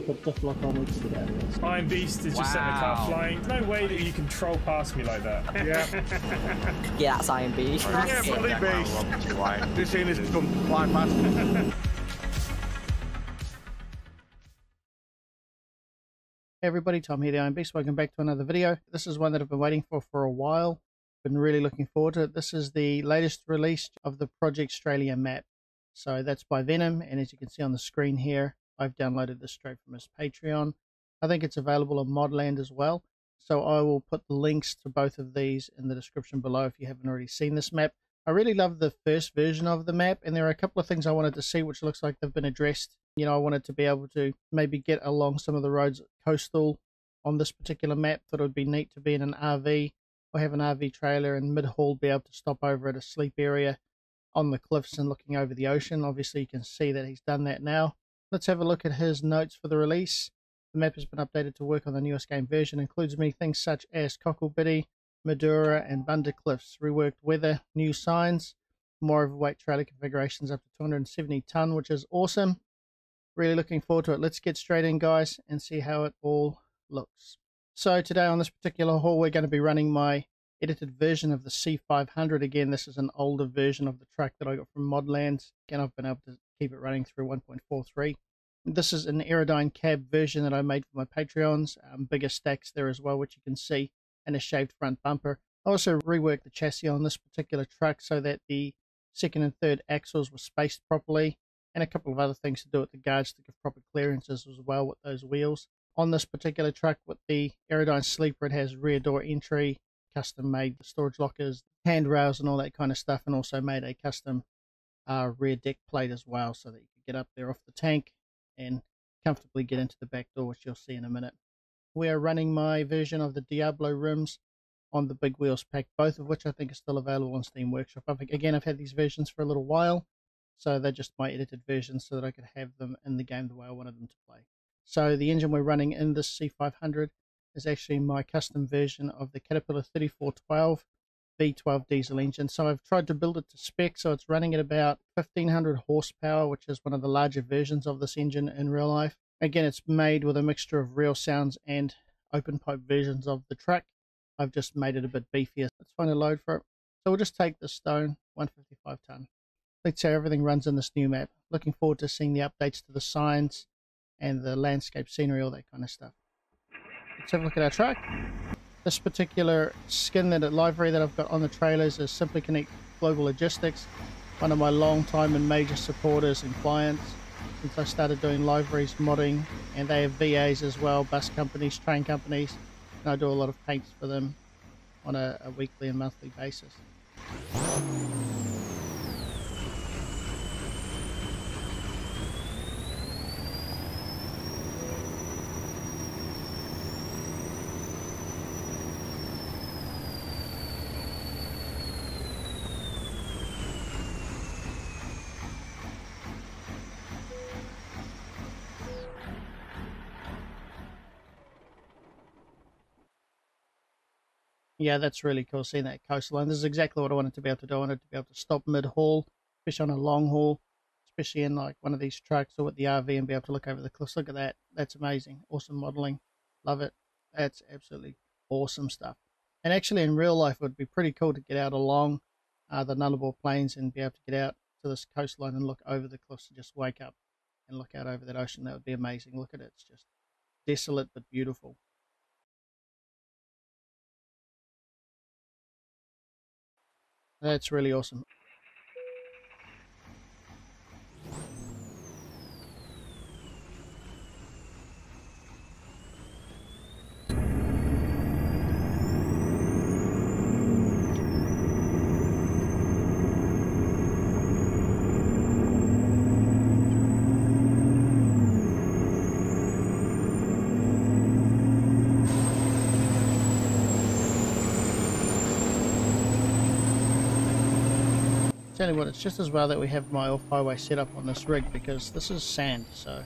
put diff lock on, we can get out of this. Iron Beast is just setting the car flying. No way that you can troll past me like that. Yeah. Yeah, that's Iron Beast. Yeah, bloody beast. This thing is come fly past. Hey everybody, Tom here, the Iron Beast. Welcome back to another video. This is one that I've been waiting for a while. Been really looking forward to it. This is the latest release of the Project Straylia map. So that's by Venom, and as you can see on the screen here, I've downloaded this straight from his Patreon. I think it's available on Modland as well. So I will put the links to both of these in the description below if you haven't already seen this map. I really love the first version of the map, and there are a couple of things I wanted to see which looks like they've been addressed. You know, I wanted to be able to maybe get along some of the roads coastal on this particular map. Thought it would be neat to be in an RV or have an RV trailer and mid-haul be able to stop over at a sleep area on the cliffs and looking over the ocean. Obviously you can see that he's done that now. Let's have a look at his notes for the release. The map has been updated to work on the newest game version. Includes many things such as Cocklebiddy, Madura and Bunda cliffs, reworked weather, new signs, more overweight trailer configurations up to 270 ton, which is awesome. Really looking forward to it. Let's get straight in, guys, and see how it all looks. So today on this particular haul, we're going to be running my edited version of the C500. Again, this is an older version of the truck that I got from Modland. Again, I've been able to keep it running through 1.43. This is an Aerodyne cab version that I made for my Patreons. Bigger stacks there as well, which you can see, and a shaved front bumper. I also reworked the chassis on this particular truck so that the second and third axles were spaced properly, and a couple of other things to do with the guards to give proper clearances as well with those wheels. On this particular truck with the Aerodyne sleeper, it has rear door entry, custom made storage lockers, handrails and all that kind of stuff, and also made a custom rear deck plate as well so that you can get up there off the tank and comfortably get into the back door, which you'll see in a minute. We are running my version of the Diablo Rims on the big wheels pack, both of which I think are still available on Steam Workshop. Again, I've had these versions for a little while, so they're just my edited versions so that I could have them in the game the way I wanted them to play. So the engine we're running in this C500 is actually my custom version of the Cat3412 V12 diesel engine. So I've tried to build it to spec, so it's running at about 1500 horsepower, which is one of the larger versions of this engine in real life. Again, it's made with a mixture of real sounds and open pipe versions of the truck. I've just made it a bit beefier. Let's find a load for it. So we'll just take the stone 155 ton. Let's see how everything runs in this new map. Looking forward to seeing the updates to the signs and the landscape scenery, all that kind of stuff. Let's have a look at our truck. This particular skin, that livery that I've got on the trailers is Simply Connect Global Logistics, one of my long time and major supporters and clients since I started doing liveries, modding, and they have VAs as well, bus companies, train companies, and I do a lot of paints for them on a weekly and monthly basis. Yeah, that's really cool, seeing that coastline. This is exactly what I wanted to be able to do. I wanted to be able to stop mid-haul, especially on a long haul, especially in like one of these trucks or with the RV, and be able to look over the cliffs. Look at that. That's amazing. Awesome modeling. Love it. That's absolutely awesome stuff. And actually in real life, it would be pretty cool to get out along the Nullarbor Plains and be able to get out to this coastline and look over the cliffs and just wake up and look out over that ocean. That would be amazing. Look at it. It's just desolate but beautiful. That's really awesome. Tell you what, it's just as well that we have my off-highway set up on this rig, because this is sand. So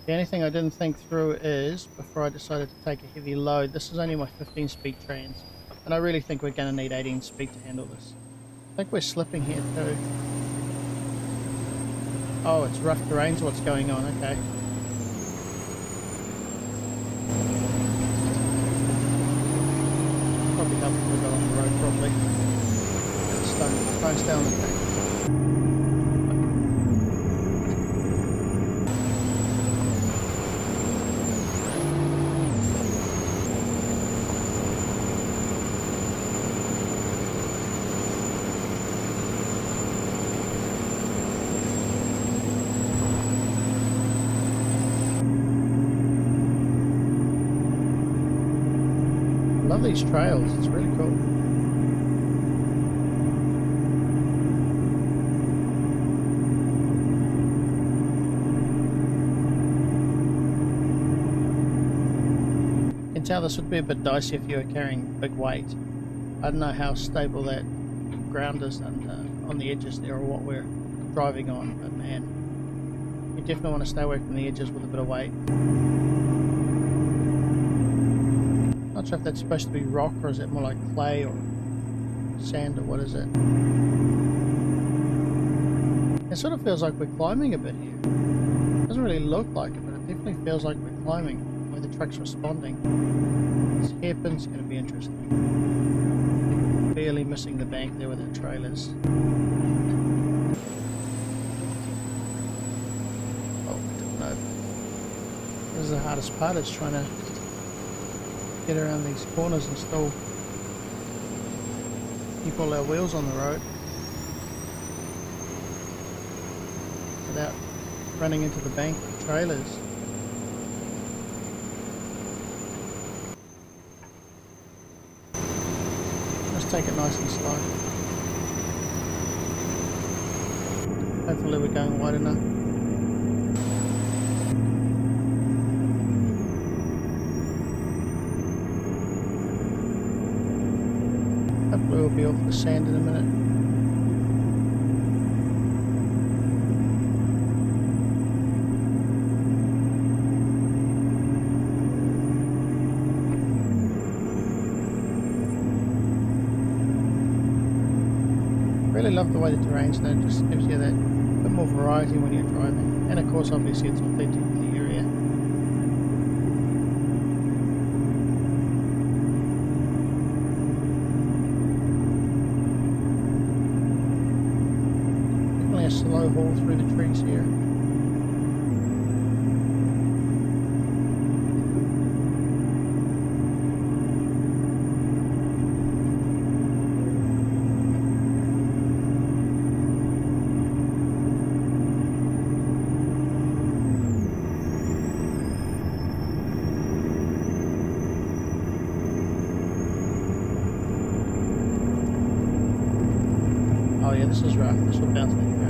the only thing I didn't think through is, before I decided to take a heavy load, this is only my 15-speed trans, and I really think we're going to need 18 speed to handle this. I think we're slipping here too. Oh, it's rough terrain's what's going on. Okay. Probably help if we got on the road properly. Get close down the back. Love these trails, it's really cool. You can tell this would be a bit dicey if you were carrying big weight. I don't know how stable that ground is on the edges there or what we're driving on, but man, you definitely want to stay away from the edges with a bit of weight. Not sure if that's supposed to be rock or is it more like clay or sand or what is it? It sort of feels like we're climbing a bit here. It doesn't really look like it, but it definitely feels like we're climbing the way the truck's responding. This hairpin's going to be interesting. Barely missing the bank there with our trailers. Oh, no. This is the hardest part, is trying to get around these corners and still keep all our wheels on the road without running into the bank of trailers. Let's take it nice and slow. Hopefully we're going wide enough. Hopefully we'll be off the sand in a minute. Really love the way the terrain's done. It just gives you that bit more variety when you're driving. And of course obviously it's authentic to the area. A slow haul through the trees here. Oh yeah, this is rough. This will bounce me around.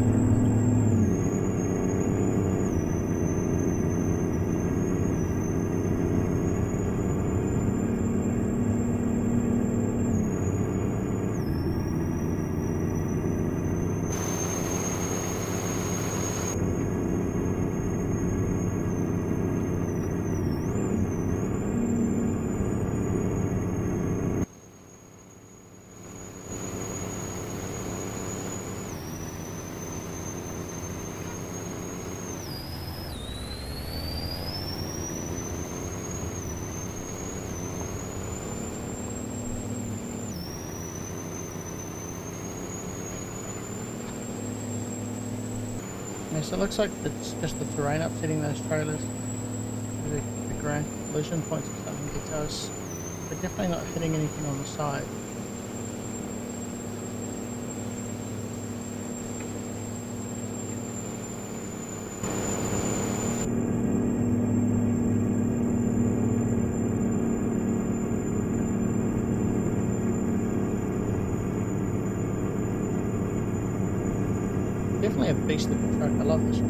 So it looks like it's just the terrain upsetting those trailers. The ground collision points or something because we're definitely not hitting anything on the side. Definitely a beast of a truck. I love this truck.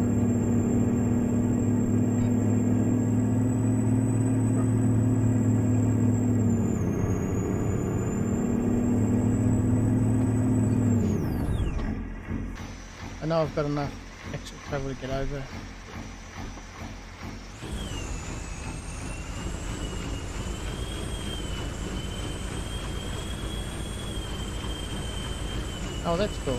I know I've got enough extra travel to get over. Oh, that's cool.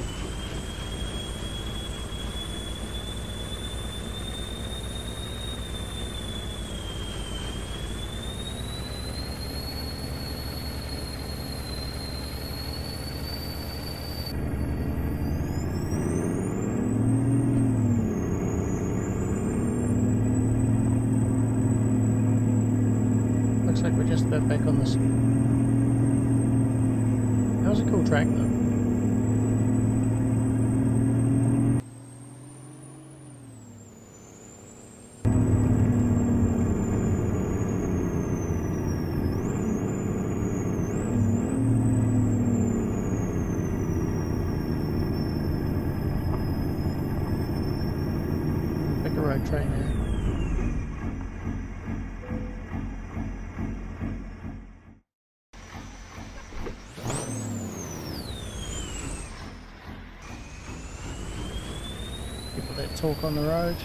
expert back on this. That was a cool track though. Pick a Roadtrain there. That torque on the road.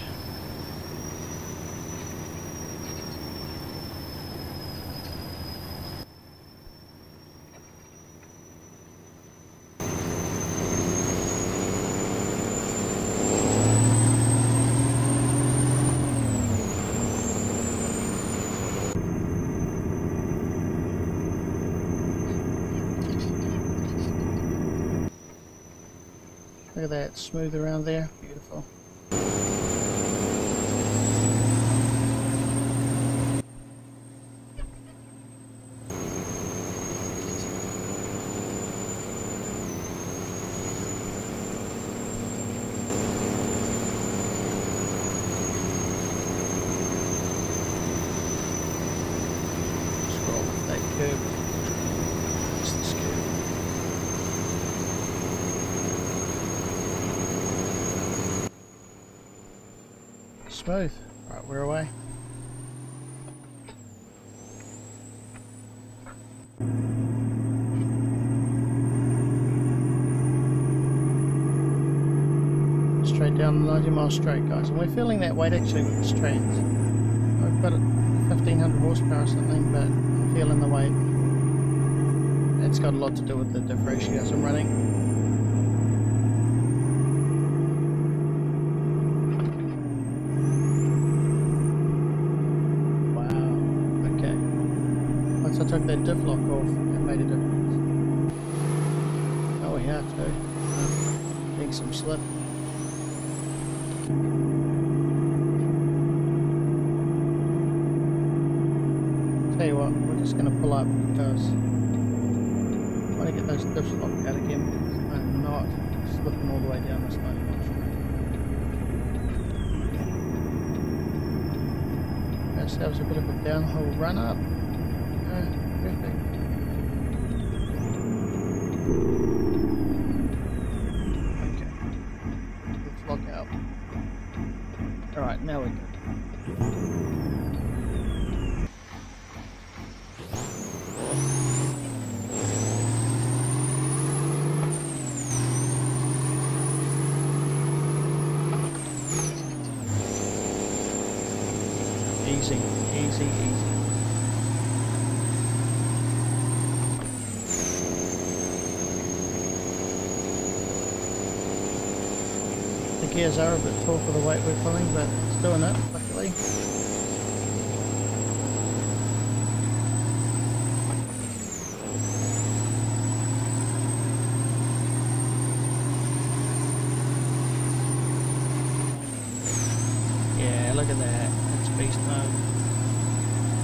Look at that, smooth around there, beautiful. Smooth. Right, we're away. Straight down the 90-mile straight, guys, and we're feeling that weight actually with the strands. I've got 1500 horsepower or something, but I'm feeling the weight. It's got a lot to do with the diff ratios I'm running. I took that diff lock off, it made a difference. Oh yeah, too. Getting some slip. Tell you what, we're just going to pull up because I want to get those diffs locked out again because I'm not slipping all the way down this 90-mile straight. Ourselves a bit of a downhill run up. Perfect. Okay. Let's lock out. Alright, now we're good. Easy, easy, easy. The gears are a bit tall for the weight we're pulling, but it's doing it, luckily. Yeah, look at that. That's beast mode.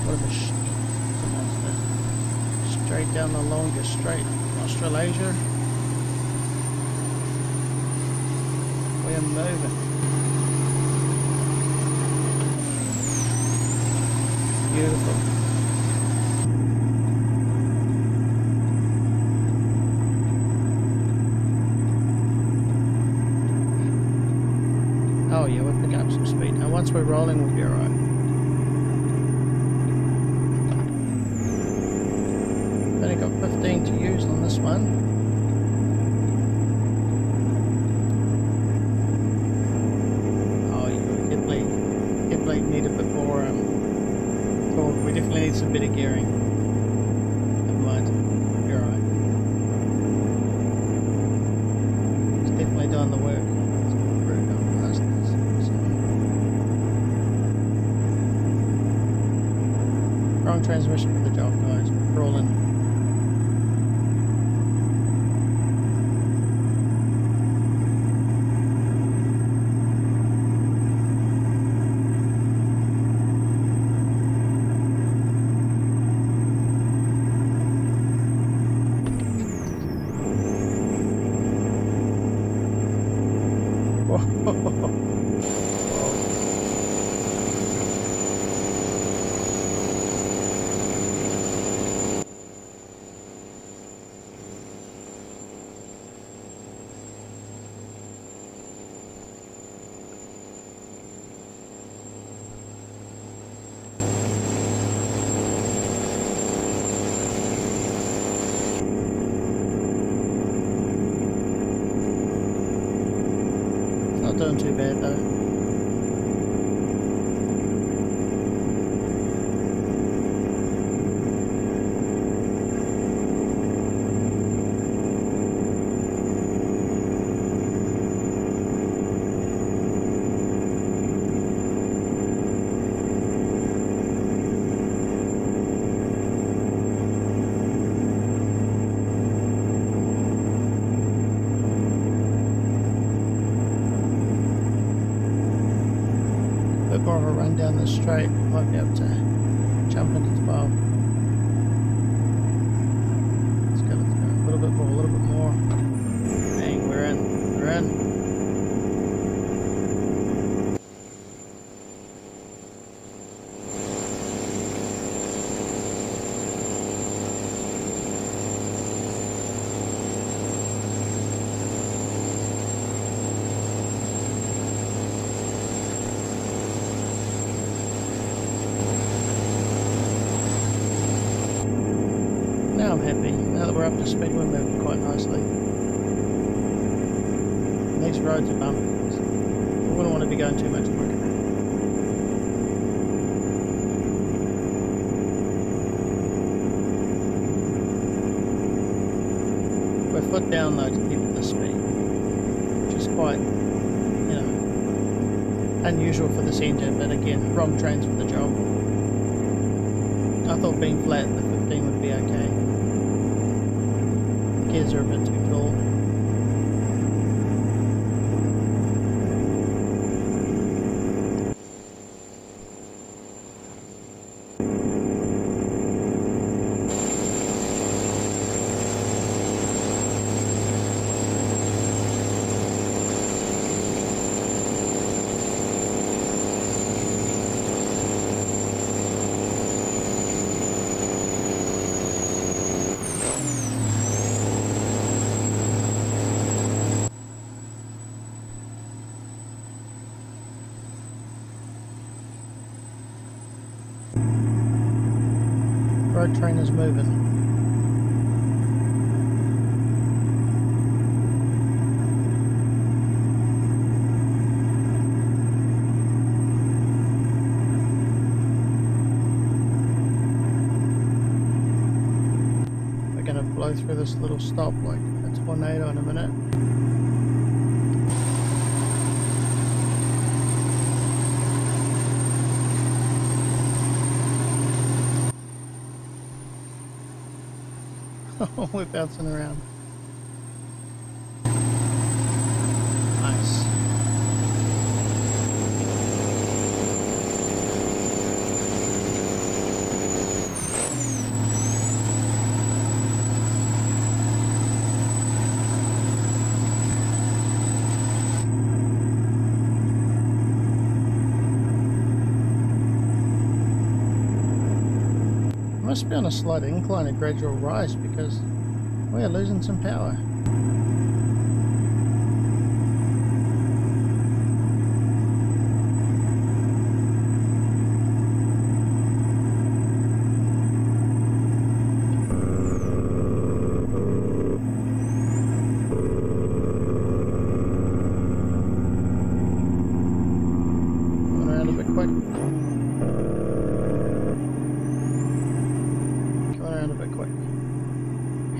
What a machine. It's a monster. Straight down the longest straight. Australasia. We're moving. Beautiful. Oh yeah, we're picking up some speed. Now once we're rolling, we'll be alright. Only got 15 to use on this one. Need a bit more torque. We definitely need some better gearing. Never mind, you're alright. It's definitely doing the work. It's very going past this. Wrong transmission for the job, guys. We're crawling. Not doing too bad though. Bit more of a run down the straight, might be able to jump into 12. Let's go, a little bit more, a little bit more. Bang, we're in, we're in. Now I'm happy. Now that we're up to speed, we're moving quite nicely. These roads are bumpy. I wouldn't want to be going too much quicker. We're foot down though to keep at this speed, which is quite, you know, unusual for this engine, but again, wrong trains for the job. I thought being flat the 15 would be okay. Gears are a bit too tall. Roadtrain is moving. We're going to blow through this little stop like a tornado in a minute. We're bouncing around. Nice. Must be on a slight incline, a gradual rise, because we are losing some power. Coming around a bit quick.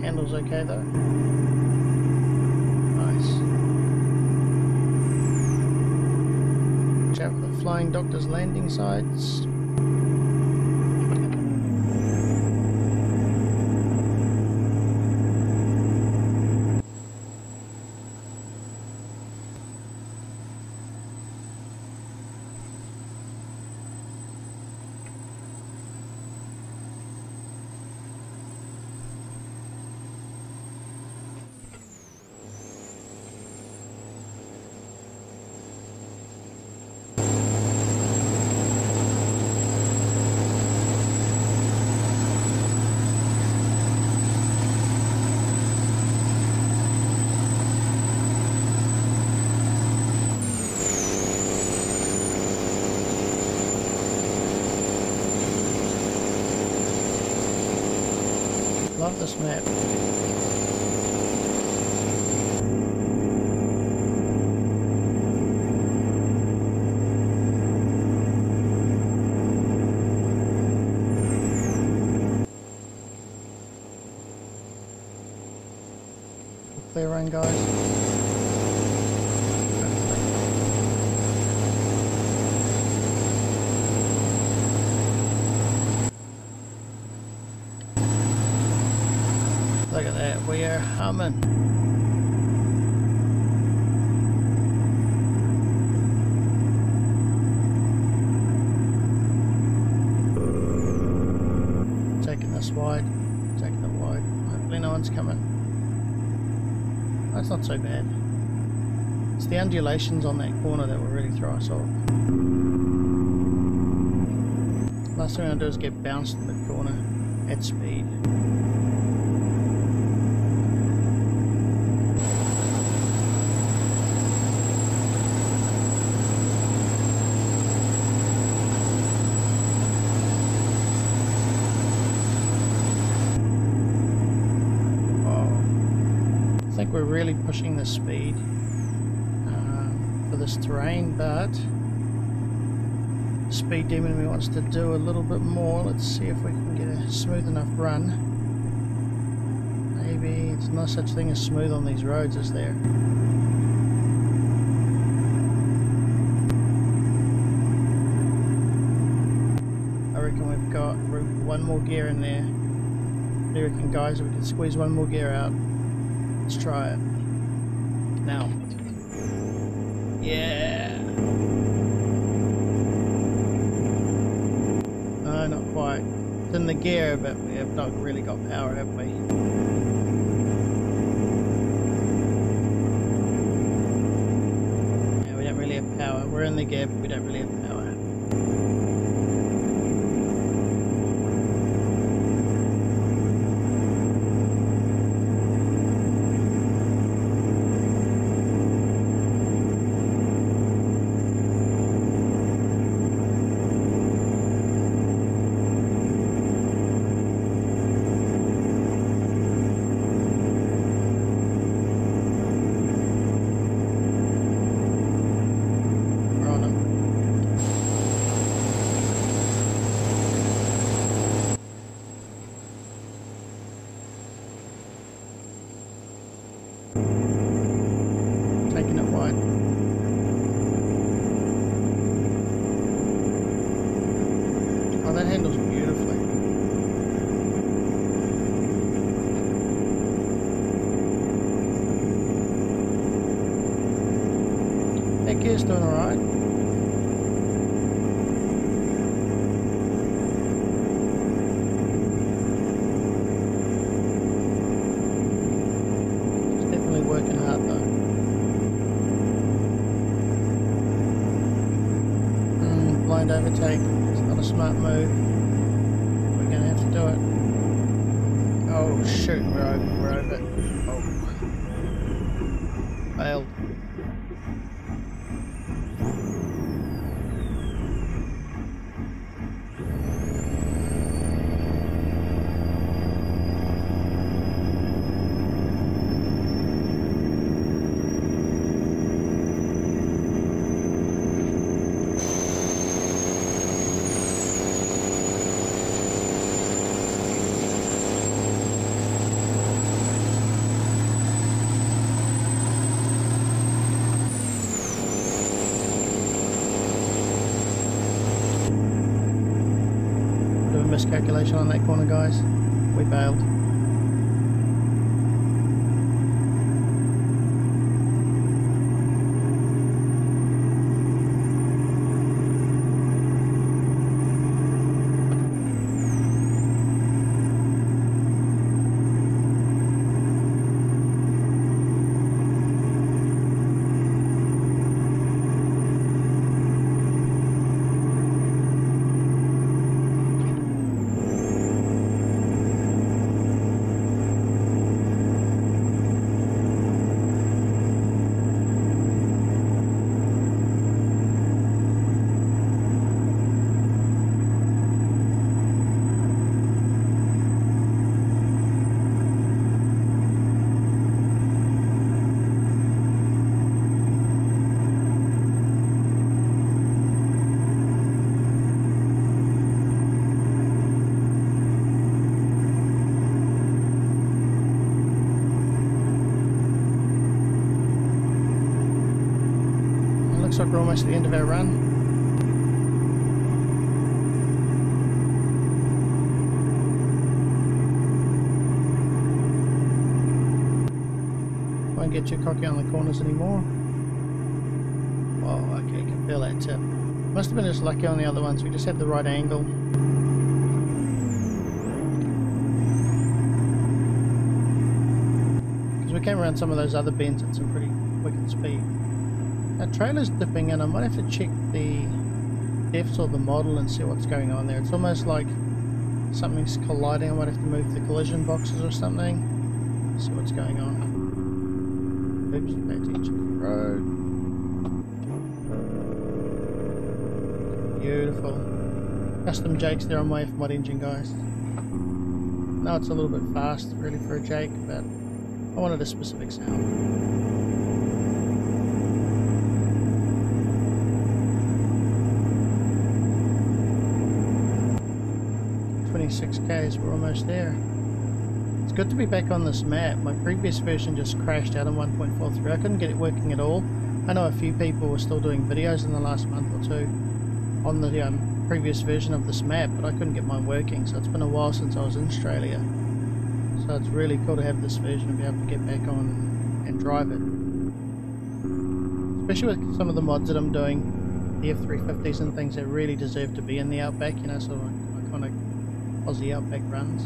Handle's okay though. Nice. Watch out for the Flying Doctor's landing sites. this map. Clear run, guys. Look at that, we are humming. Taking this wide, taking it wide. Hopefully no one's coming. That's not so bad. It's the undulations on that corner that will really throw us off. Last thing I do is get bounced in the corner at speed. I think we're really pushing the speed for this terrain, but the speed demon in me wants to do a little bit more. Let's see if we can get a smooth enough run. Maybe it's no such thing as smooth on these roads, is there? I reckon we've got one more gear in there. What do you reckon, guys? If we can squeeze one more gear out. Let's try it. Now. Yeah. No, not quite. It's in the gear, but we have not really got power, have we? Yeah, we don't really have power. We're in the gear, but we don't really have power. Taking it wide. Oh, that handles beautifully. That gear's doing alright. It's definitely working hard though. Blind overtake. It's not a smart move. We're gonna have to do it. Oh shoot, we're over. Oh. Failed. Miscalculation on that corner, guys. We bailed. like we're almost at the end of our run. Won't get too cocky on the corners anymore. Oh, okay, can feel that tip. Must have been just lucky on the other ones. We just had the right angle. Because we came around some of those other bends at some pretty wicked speed. Our trailer's dipping in. I might have to check the depths or the model and see what's going on there. It's almost like something's colliding. I might have to move the collision boxes or something. See what's going on. Oops, pay attention to the road. Beautiful. Custom Jakes there on my Fmod engine, guys. No, it's a little bit fast really for a Jake, but I wanted a specific sound. 26 k's, we're almost there. It's good to be back on this map. My previous version just crashed out in 1.43. I couldn't get it working at all. I know a few people were still doing videos in the last month or two on the previous version of this map, but I couldn't get mine working, so it's been a while since I was in Straylia. So it's really cool to have this version and be able to get back on and drive it. Especially with some of the mods that I'm doing, the F350s and things that really deserve to be in the Outback, you know, sort of like iconic Aussie Outback runs.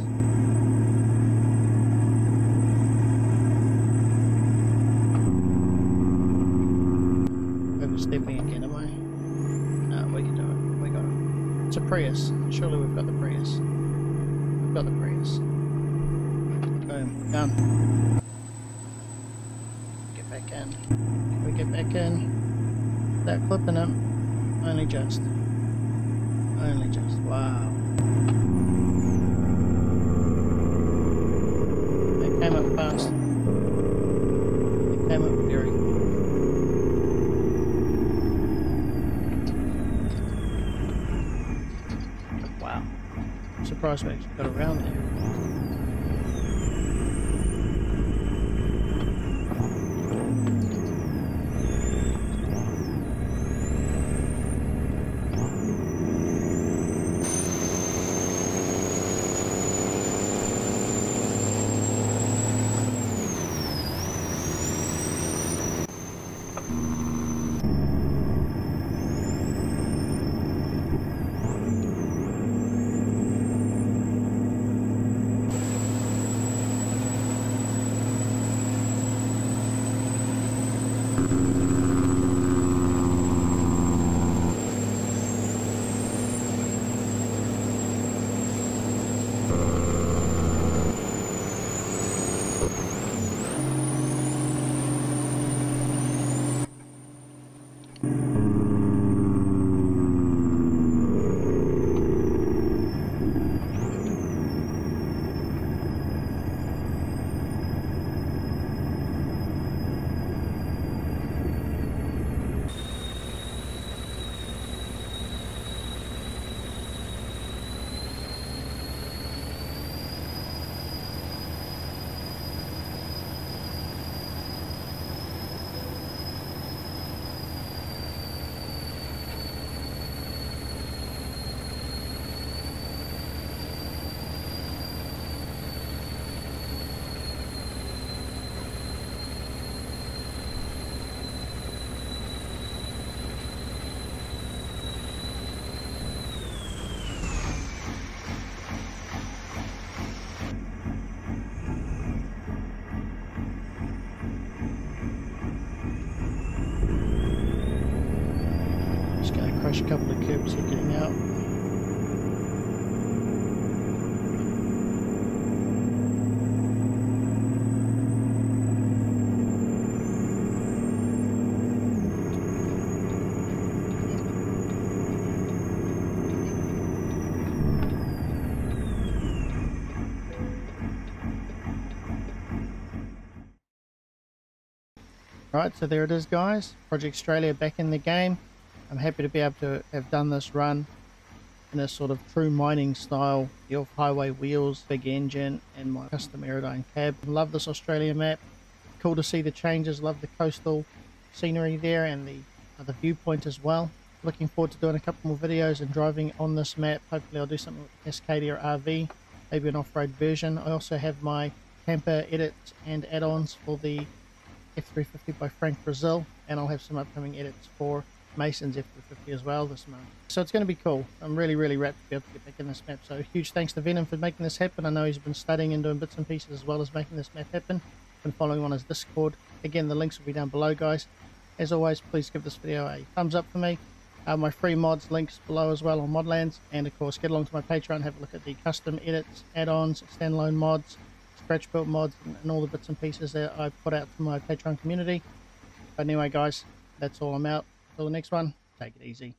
Overstepping again, am I? No, we can do it. We got it. It's a Prius. Surely we've got the Prius. We've got the Prius. Boom. Done. Get back in. Can we get back in? Without clipping him? Only just. Only just. Wow. They came up fast. They came up very quick. Wow. I'm surprised we actually got around there. A couple of curbs here getting out. Right, so there it is, guys. Project Straylia back in the game. I'm happy to be able to have done this run in a sort of true mining style, the off-highway wheels, big engine, and my custom Aerodyne cab. Love this Australia map. Cool to see the changes. Love the coastal scenery there and the the viewpoint as well. Looking forward to doing a couple more videos and driving on this map. Hopefully I'll do something with Cascadia RV, maybe an off-road version. I also have my camper edits and add-ons for the F350 by Frank Brazil, and I'll have some upcoming edits for Mason's F350 as well this month. So it's going to be cool. I'm really wrapped to be able to get back in this map. So huge thanks to Venom for making this happen. I know he's been studying and doing bits and pieces as well as making this map happen. Been following on his Discord. Again, the links will be down below, guys. As always, please give this video a thumbs up for me. My free mods links below as well on Modlands, and of course get along to my Patreon, have a look at the custom edits, add-ons, standalone mods, scratch built mods, and all the bits and pieces that I put out to my Patreon community. But anyway, guys, that's all. I'm out. Until the next one, take it easy.